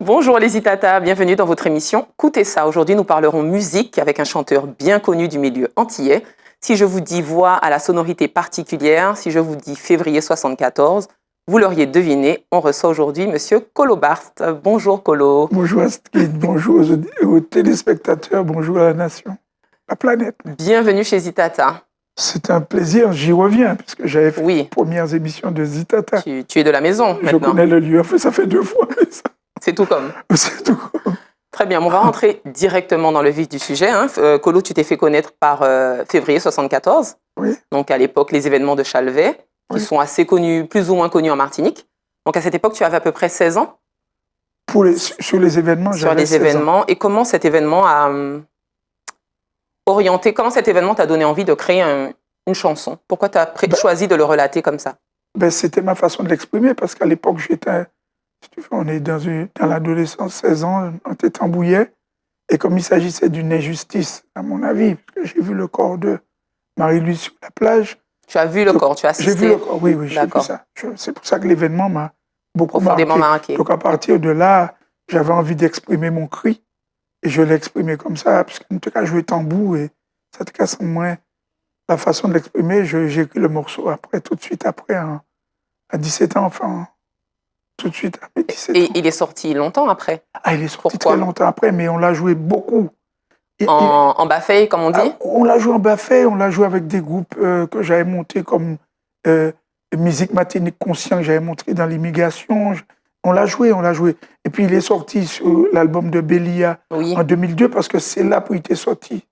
Bonjour les Itata, bienvenue dans votre émission Écoutez ça. Aujourd'hui, nous parlerons musique avec un chanteur bien connu du milieu antillais. Si je vous dis voix à la sonorité particulière, si je vous dis février 74, vous l'auriez deviné, on reçoit aujourd'hui Monsieur Colo Barst. Bonjour Colo. Bonjour Astrid, bonjour aux téléspectateurs, bonjour à la nation, la planète. Bienvenue chez Zitata. C'est un plaisir, j'y reviens, puisque j'avais fait les premières émissions de Zitata. Tu es de la maison maintenant. Je connais le lieu, enfin, ça fait 2 fois. C'est tout comme. C'est tout comme. Très bien, on va rentrer directement dans le vif du sujet. Colo, tu t'es fait connaître par février 74. Oui. Donc à l'époque, les événements de Chalvet, qui sont assez connus, plus ou moins connus en Martinique. Donc à cette époque, tu avais à peu près 16 ans. Sur les événements, Sur les événements. Et comment cet événement a orienté, comment cet événement t'a donné envie de créer une chanson? Pourquoi tu as choisi de le relater comme ça? C'était ma façon de l'exprimer, parce qu'à l'époque, on est dans l'adolescence, 16 ans, on était tambouillet. Et comme il s'agissait d'une injustice, à mon avis, parce que j'ai vu le corps de Marie-Louise sur la plage. Tu as vu le corps, tu as assisté? J'ai vu le corps, oui, j'ai vu ça. C'est pour ça que l'événement m'a beaucoup marqué. Donc à partir de là, j'avais envie d'exprimer mon cri. Et je l'ai exprimé comme ça, parce qu'en tout cas, jouer tambour, et ça te casse moins la façon de l'exprimer. J'ai écrit le morceau après, tout de suite après, à 17 ans, enfin, tout de suite à mes 17 ans. Et il est sorti longtemps après? Ah, il est sorti très longtemps après, mais on l'a joué beaucoup. En baffait, comme on dit? On l'a joué en baffait, on l'a joué avec des groupes que j'avais montés comme Musique Matinique Conscient, que j'avais montré dans l'immigration. On l'a joué. Et puis il est sorti sur l'album de Bélia en 2002, parce que c'est là où il était sorti,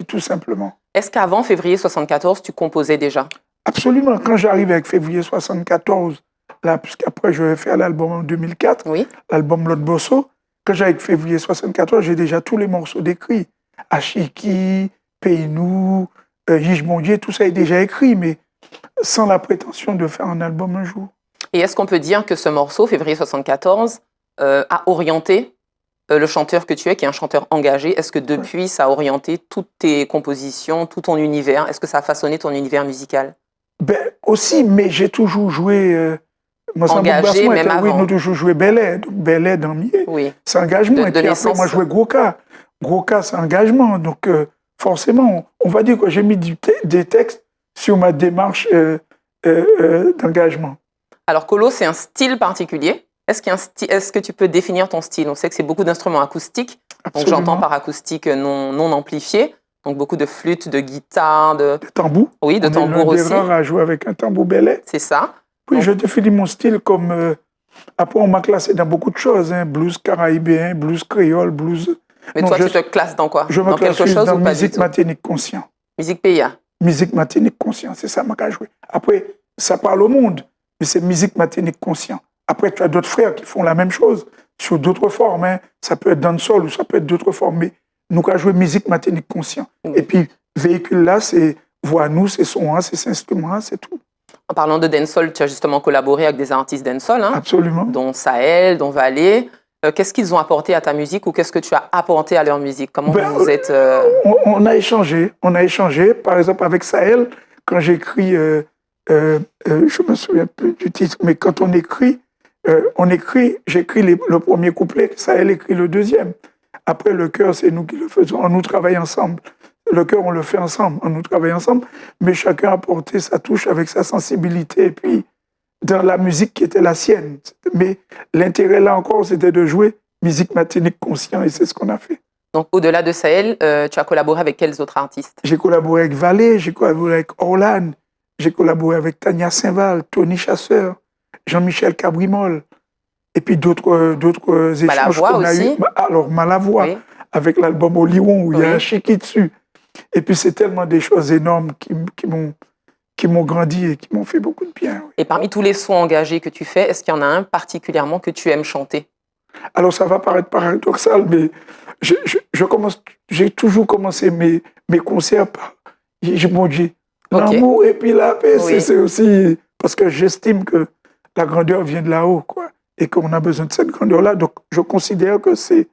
tout simplement. Est-ce qu'avant février 74, tu composais déjà? Absolument. Quand j'arrive avec février 74, là, puisqu'après je vais faire l'album en 2004, l'album L'Autre Bosso, quand j'arrive avec février 74, j'ai déjà tous les morceaux d'écrits. Achiki, Peinou, Yij Mondier, tout ça est déjà écrit, mais sans la prétention de faire un album un jour. Et est-ce qu'on peut dire que ce morceau, février 74, a orienté le chanteur que tu es, qui est un chanteur engagé? Est-ce que depuis, ça a orienté toutes tes compositions, tout ton univers? Est-ce que ça a façonné ton univers musical? Aussi, mais j'ai toujours joué... engagé, même avant. Oui, nous avons toujours joué Belay. Donc Belay dans Mier, c'est engagement. Et puis après, moi, je jouais Gros Cas. Gros Cas, c'est engagement. Donc, forcément, on va dire que j'ai mis des textes sur ma démarche d'engagement. Alors, Colo, c'est un style particulier. Est-ce que tu peux définir ton style? On sait que c'est beaucoup d'instruments acoustiques. Donc, j'entends par acoustique non amplifié. Donc, beaucoup de flûtes, de guitares, de tambour. Oui, de tambour aussi. On est rares à jouer avec un tambour Belay. C'est ça. Oui, je définis mon style comme... après, on m'a classé dans beaucoup de choses. Blues caraïbéen, blues créole, blues... Mais toi, tu te classes dans quoi? Je me classe dans musique matinique conscient. Musique PIA. Musique matinique conscient, c'est ça que j'ai joué. Après, ça parle au monde, mais c'est musique matinique conscient. Après, tu as d'autres frères qui font la même chose, sur d'autres formes. Ça peut être dancehall ou ça peut être d'autres formes, mais nous avons joué musique matinique conscient. Et puis, véhicule là, c'est voix nous, c'est son, c'est instrument, c'est tout. En parlant de dancehall, tu as justement collaboré avec des artistes dancehall. Absolument. Dont Sahel, dont Valé. Qu'est-ce qu'ils ont apporté à ta musique ou qu'est-ce que tu as apporté à leur musique? Comment vous êtes... On a échangé. Par exemple, avec Sahel, quand j'écris, je me souviens plus du titre, mais quand on écrit, j'écris le premier couplet, Sahel écrit le deuxième. Après, le chœur, c'est nous qui le faisons. On nous travaille ensemble. Le chœur, on le fait ensemble. On nous travaille ensemble. Mais chacun a apporté sa touche avec sa sensibilité. Et puis, dans la musique qui était la sienne. Mais l'intérêt, là encore, c'était de jouer musique matinique conscient, et c'est ce qu'on a fait. Donc, au-delà de Sahel, tu as collaboré avec quels autres artistes? J'ai collaboré avec Valé, j'ai collaboré avec Orlan, j'ai collaboré avec Tania Saint-Val, Tony Chasseur, Jean-Michel Cabrimol, et puis d'autres échanges qu'on a eu. Alors, Malavoie, avec l'album Oliron, où il y a un Chiki dessus. Et puis, c'est tellement des choses énormes qui m'ont grandi et qui m'ont fait beaucoup de bien. Et parmi tous les sons engagés que tu fais, est-ce qu'il y en a un particulièrement que tu aimes chanter? Alors, ça va paraître paradoxal, mais j'ai toujours commencé mes concerts par Yij Mondier. L'amour et puis la paix, c'est aussi... Parce que j'estime que la grandeur vient de là-haut, quoi, et qu'on a besoin de cette grandeur-là. Donc, je considère que c'est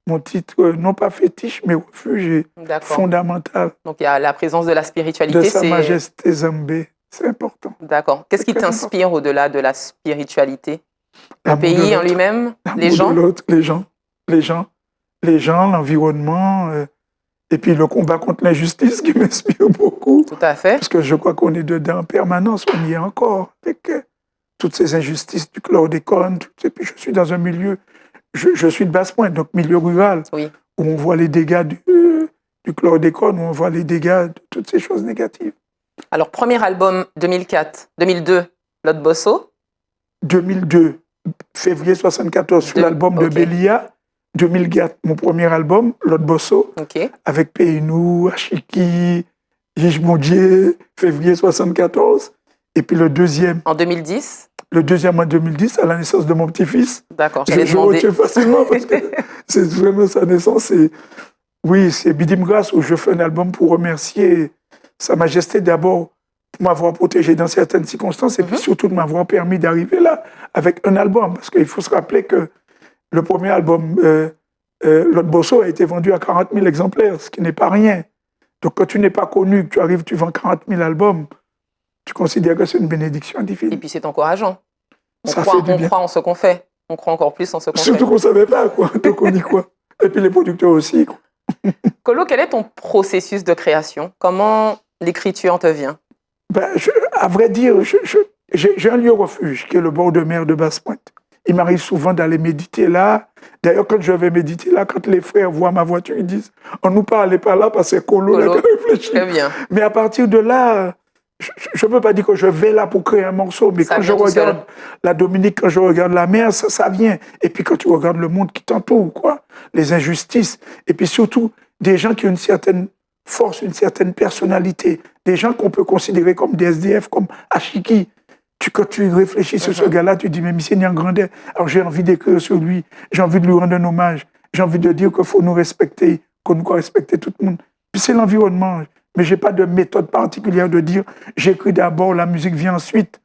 mon titre, non pas fétiche, mais refuge fondamental. Donc, il y a la présence de la spiritualité. De Sa Majesté Zambé, c'est important. D'accord. Qu'est-ce qui t'inspire au-delà de la spiritualité? Le pays en lui-même, les gens. Les gens, l'environnement, et puis le combat contre l'injustice qui m'inspire beaucoup. Tout à fait. Parce que je crois qu'on est dedans en permanence, on y est encore, avec toutes ces injustices du chlordécone. Et puis je suis dans un milieu, je suis de Basse-Pointe, donc milieu rural, oui. où on voit les dégâts du chlordécone, où on voit les dégâts de toutes ces choses négatives. Alors, premier album 2002, L'Autre Bosso. 2002, février 74, sur l'album de Belia. 2004, mon premier album, L'Autre Bosso, avec Peinou, Ashiki, Yijmondje, février 74. Et puis le deuxième. En 2010. Le deuxième en 2010, à la naissance de mon petit-fils. D'accord, j'allais demander. Je retiens facilement parce que c'est vraiment sa naissance. Oui, c'est Bidim Grâce où je fais un album pour remercier Sa Majesté d'abord pour m'avoir protégé dans certaines circonstances et puis surtout de m'avoir permis d'arriver là avec un album. Parce qu'il faut se rappeler que le premier album, L'Autre Bosso, a été vendu à 40 000 exemplaires, ce qui n'est pas rien. Donc quand tu n'es pas connu, que tu arrives, tu vends 40 000 albums, tu considères que c'est une bénédiction divine. Et puis c'est encourageant. On Ça croit en ce qu'on fait. On croit encore plus en ce qu'on fait. Surtout qu'on ne savait pas, quoi. Donc on y croit. Et puis les producteurs aussi, quoi. Kolo, quel est ton processus de création? Comment l'écriture te vient? À vrai dire, j'ai un lieu refuge qui est le bord de mer de Basse-Pointe. Il m'arrive souvent d'aller méditer là. D'ailleurs, quand je vais méditer là, quand les frères voient ma voiture, ils disent « On nous parle pas là parce que Kolo n'a qu'à réfléchir. » Très bien. Mais à partir de là, je ne peux pas dire que je vais là pour créer un morceau, mais quand je regarde la Dominique, quand je regarde la mer, ça vient. Et puis quand tu regardes le monde qui t'entoure, quoi, les injustices, et puis surtout des gens qui ont une certaine force, une certaine personnalité, des gens qu'on peut considérer comme des SDF, comme Ashiki. Quand tu réfléchis sur ce gars-là, tu dis, mais Michel Nyangandé, alors j'ai envie d'écrire sur lui, j'ai envie de lui rendre un hommage, j'ai envie de dire qu'il faut nous respecter, qu'on doit respecter tout le monde. Puis c'est l'environnement. Mais je n'ai pas de méthode particulière de dire j'écris d'abord, la musique vient ensuite.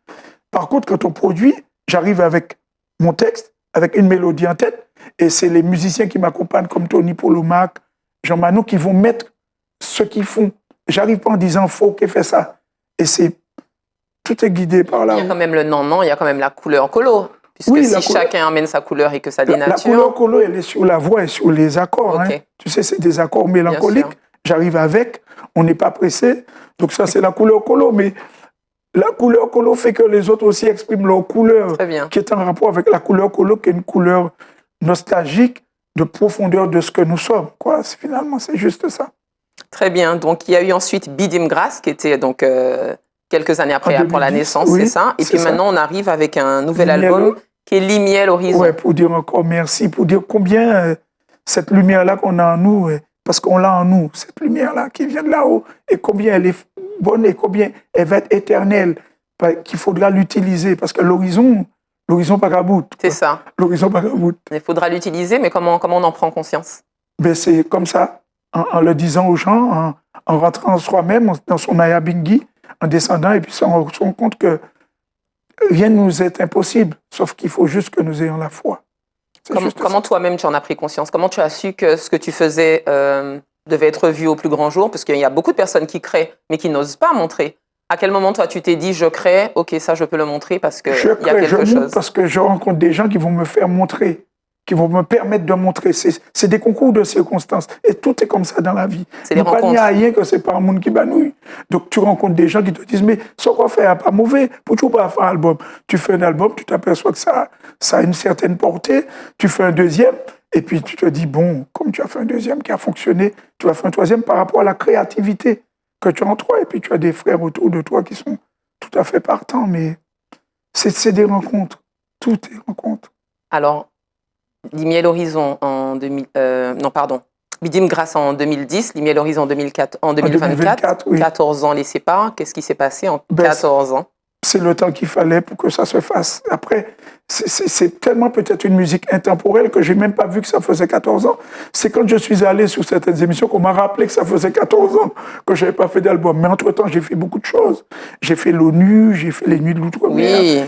Par contre, quand on produit, j'arrive avec mon texte, avec une mélodie en tête, et c'est les musiciens qui m'accompagnent, comme Tony Polomac, Jean Manon, qui vont mettre ce qu'ils font. J'arrive pas en disant faut qu'il fait ça. Et tout est guidé par là. Il y a quand même le non, il y a quand même la couleur Kolo. Puisque oui, si chacun amène sa couleur et que ça dénature... La couleur Kolo, elle est sur la voix et sur les accords. Hein. Tu sais, c'est des accords mélancoliques. J'arrive avec, on n'est pas pressé. Donc ça, c'est la couleur Kolo. Mais la couleur Kolo fait que les autres aussi expriment leur couleur, qui est en rapport avec la couleur Kolo, qui est une couleur nostalgique, de profondeur de ce que nous sommes. Finalement, c'est juste ça. Très bien. Donc, il y a eu ensuite Bidim Grâce, qui était donc quelques années après pour la naissance, c'est ça. Et puis maintenant, on arrive avec un nouvel album qui est Limiel Horizon. Oui, pour dire encore merci, pour dire combien cette lumière-là qu'on a en nous, parce qu'on l'a en nous, cette lumière-là qui vient de là-haut, et combien elle est bonne et combien elle va être éternelle, qu'il faudra l'utiliser, parce que l'horizon pas qu'à bout. C'est ça. L'horizon pas qu'à bout. Il faudra l'utiliser, mais comment on en prend conscience? C'est comme ça, en le disant aux gens, en rentrant en soi-même, dans son ayabingi, en descendant, et puis on se rend compte que rien ne nous est impossible, sauf qu'il faut juste que nous ayons la foi. Comment toi-même tu en as pris conscience? Comment tu as su que ce que tu faisais devait être vu au plus grand jour? Parce qu'il y a beaucoup de personnes qui créent, mais qui n'osent pas montrer. À quel moment, toi, tu t'es dit, je crée, ok, ça, je peux le montrer parce qu'il y a quelque chose? Parce que je rencontre des gens qui vont me faire montrer, qui vont me permettre de montrer. C'est des concours de circonstances. Et tout est comme ça dans la vie. C'est des rencontres. Il n'y a rien que c'est pas un monde qui banouille. Donc, tu rencontres des gens qui te disent, mais ce qu'on fait n'est pas mauvais. Pourquoi tu pas faire un album? Tu fais un album, tu t'aperçois que ça a une certaine portée. Tu fais un deuxième, et puis tu te dis, bon, comme tu as fait un deuxième qui a fonctionné, tu vas faire un troisième par rapport à la créativité que tu as en toi. Et puis, tu as des frères autour de toi qui sont tout à fait partants. Mais c'est des rencontres. Tout est rencontre. Alors, Limiel Horizon en 2000, Bidim Grâce en 2010, Limiel Horizon en 2024, oui. 14 ans les séparent. Qu'est-ce qui s'est passé en 14 ans? C'est le temps qu'il fallait pour que ça se fasse. Après, c'est tellement peut-être une musique intemporelle que j'ai même pas vu que ça faisait 14 ans. C'est quand je suis allé sur certaines émissions qu'on m'a rappelé que ça faisait 14 ans que j'avais pas fait d'album. Mais entre-temps, j'ai fait beaucoup de choses. J'ai fait l'ONU, j'ai fait les Nuits de l'Outre-mer, oui.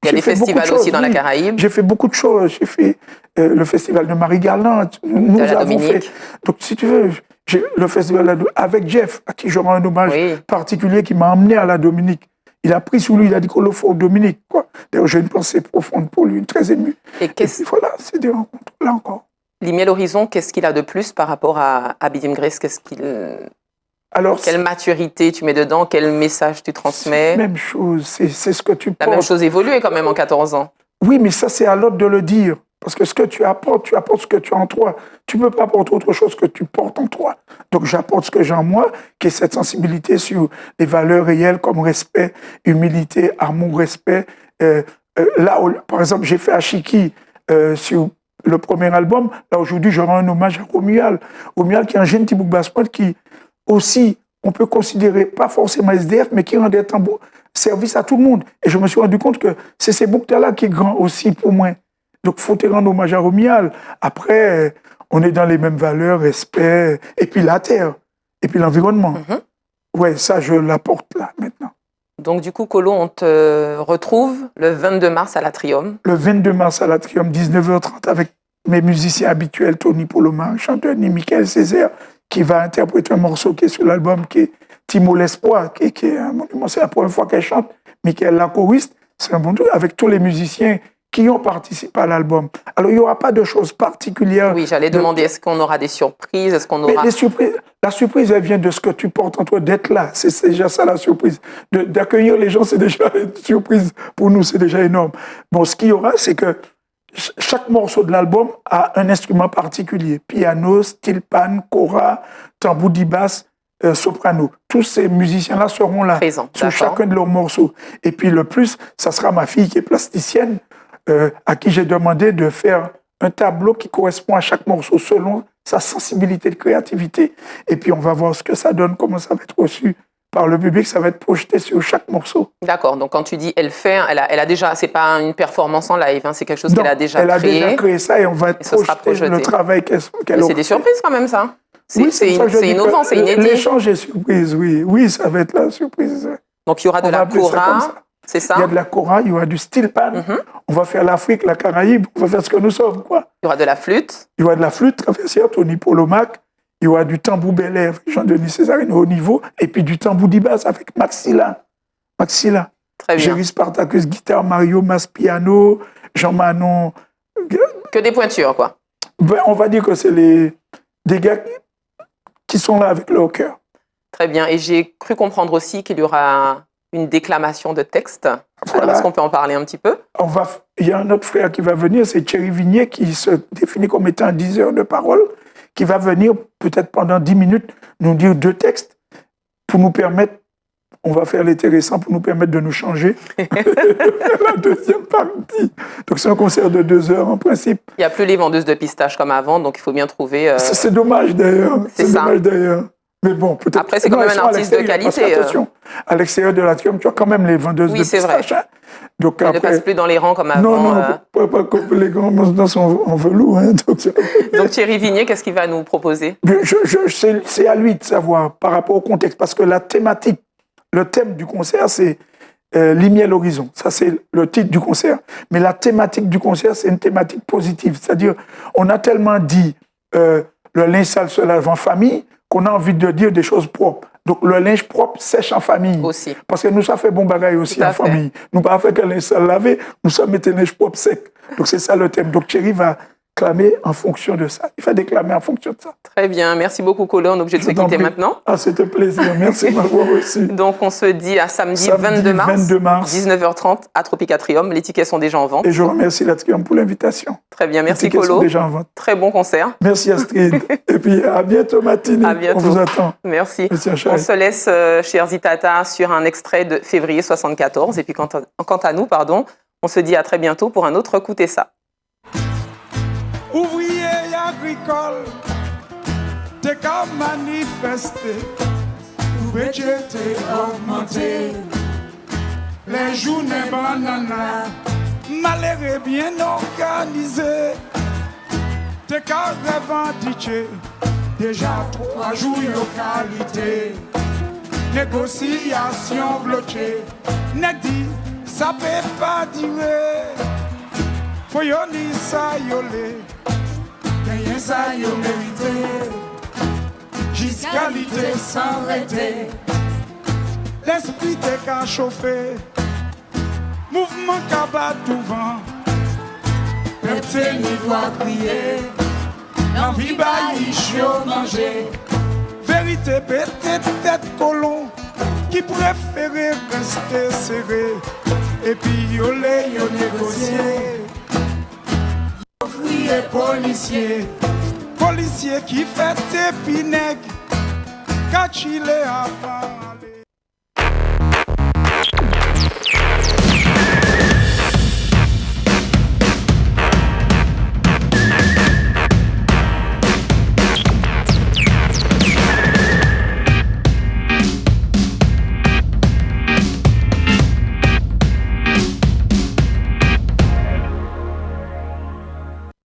Il y a des festivals aussi dans la Caraïbe. J'ai fait beaucoup de choses. J'ai fait le festival de Marie-Galante. Nous avons fait. Donc, si tu veux, le festival avec Jeff, à qui je rends un hommage particulier, qui m'a emmené à la Dominique. il a pris sur lui, il a dit qu'on le faut Dominique, quoi. D'ailleurs, j'ai une pensée profonde pour lui, très émue. Et puis voilà, c'est des rencontres, là encore. Limiel Horizon, qu'est-ce qu'il a de plus par rapport à Bidim Grace? Alors, quelle maturité tu mets dedans? Quel message tu transmets? Même chose, c'est ce que tu portes. La même chose évoluée quand même en 14 ans. Oui, mais ça, c'est à l'autre de le dire. Parce que ce que tu apportes ce que tu as en toi. Tu ne peux pas apporter autre chose que tu portes en toi. Donc, j'apporte ce que j'ai en moi, qui est cette sensibilité sur les valeurs réelles comme respect, humilité, amour, respect. Là, par exemple, j'ai fait Ashiki sur le premier album. Là, aujourd'hui, je rends un hommage à Romuald. Romuald, qui est un jeune petit bouc basse qui aussi, on peut considérer, pas forcément SDF, mais qui rendait un service à tout le monde. Et je me suis rendu compte que c'est ces boucs-là qui est grand aussi pour moi. Donc, il faut te rendre hommage à Romuald. Après, on est dans les mêmes valeurs, respect, et puis la terre, et puis l'environnement. Ouais, ça, je l'apporte là, maintenant. Donc, du coup, Kolo, on te retrouve le 22 mars à l'Atrium. Le 22 mars à l'Atrium, 19h30, avec mes musiciens habituels, Tony Polomar, chanteur, Michael Césaire, qui va interpréter un morceau qui est sur l'album, qui est Timo l'Espoir, qui est un monument. C'est la première fois qu'elle chante. Michael, la choriste, c'est un bon truc, avec tous les musiciens qui ont participé à l'album. Alors, il n'y aura pas de choses particulières. Oui, j'allais demander, est-ce qu'on aura des surprises? Est-ce qu'on aura... Les surprises, la surprise, elle vient de ce que tu portes en toi, d'être là. C'est déjà ça, la surprise. D'accueillir les gens, c'est déjà une surprise. Pour nous, c'est déjà énorme. Bon, ce qu'il y aura, c'est que chaque morceau de l'album a un instrument particulier. Piano, steel pan, kora, tambour di basse, soprano. Tous ces musiciens-là seront là sur chacun de leurs morceaux. Et puis le plus, ça sera ma fille qui est plasticienne, à qui j'ai demandé de faire un tableau qui correspond à chaque morceau selon sa sensibilité de créativité. Et puis on va voir ce que ça donne, comment ça va être reçu par le public, ça va être projeté sur chaque morceau. D'accord, donc quand tu dis elle fait, elle a déjà, c'est pas une performance en live, hein, c'est quelque chose qu'elle a déjà créé. Elle a déjà créé ça et on va projeter le travail qu'elle a fait. C'est des surprises quand même, ça. Oui, c'est innovant, c'est inédit. L'échange est surprise, oui. Oui, ça va être la surprise. Donc il y aura de la kora, c'est ça? Il y a de la kora, il y aura du steel pan. On va faire l'Afrique, la Caraïbe, on va faire ce que nous sommes, quoi. Il y aura de la flûte. Il y aura de la flûte, traversière, Tony Polomac. Il y aura du tambour Bel Air, Jean-Denis Césarine au haut niveau, et puis du tambour d'Ibas avec Maxilla. Très bien. Géry Spartacus, guitare, Mario Mas, piano, Jean Manon. Que des pointures, quoi. Ben, on va dire que c'est des gars qui sont là avec leur cœur. Très bien. Et j'ai cru comprendre aussi qu'il y aura une déclamation de texte. Voilà. Alors, est-ce qu'on peut en parler un petit peu? Il y a un autre frère qui va venir, c'est Thierry Vignier, qui se définit comme étant un diseur de parole, qui va venir peut-être pendant 10 minutes nous dire 2 textes pour nous permettre, on va faire l'intéressant pour nous permettre de nous changer, de faire la deuxième partie. Donc c'est un concert de 2 heures en principe. Il n'y a plus les vendeuses de pistaches comme avant, donc il faut bien trouver... C'est dommage d'ailleurs. C'est dommage d'ailleurs. Mais bon, peut-être... Après, c'est quand même un artiste de qualité. Attention, à l'extérieur de l'Atrium, tu as quand même les vendeuses de pistaches. Oui, c'est vrai. Donc, après, ne passe plus dans les rangs comme avant. Non, pas comme les grands dans son en velours. Hein, donc Thierry Vignier, qu'est-ce qu'il va nous proposer? C'est à lui de savoir par rapport au contexte, parce que la thématique, le thème du concert, c'est Limiel Horizon. Ça, c'est le titre du concert. Mais la thématique du concert, c'est une thématique positive. C'est-à-dire, on a tellement dit le linge sale se lave en famille qu'on a envie de dire des choses propres. Donc, le linge propre sèche en famille. Aussi. Parce que nous, ça fait bon bagaille aussi en famille. Nous, pas fait que le linge sale lavé, nous, ça mettait le linge propre sec. Donc, c'est ça le thème. Donc, Thierry va clamer en fonction de ça. Il va déclamer en fonction de ça. Très bien. Merci beaucoup, Kolo. On est obligé de se quitter maintenant. Ah, c'était un plaisir. Merci de m'avoir reçu. Donc, on se dit à samedi 22 mars, 19h30 à Tropicatrium. Les tickets sont déjà en vente. Et je remercie l'Atrium pour l'invitation. Très bien. Merci, Les tickets Kolo. sont déjà en vente. Très bon concert. Merci, Astrid. Et puis, à bientôt, Mathilde. À bientôt. On vous attend. Merci. On se laisse, chers Zitata, sur un extrait de février 74. Et puis, quant à nous, on se dit à très bientôt pour un autre Écoutez ça. Ouvriers et agricoles, t'es qu'à manifester, ou budget t'es augmenté, les journées bananas, malheureux bien organisé, t'es qu'à revendiquer, déjà 3 jours localité, négociation bloquée, n'est dit, ça peut pas durer, faut y'en dire ça y'olé. Rien ça y mérité, jusqu'à l'idée sans arrêter. l'esprit t'est qu'à chauffer. Mouvement qu'à battre tout vent. Peuple ni doit crier. L'envie bailli chaud manger. Vérité pété tête colon. Qui préférait rester serré. Et puis yo négocier. Yo crier policier. Policier qui fait tes pinègues. Quand il est avant aller.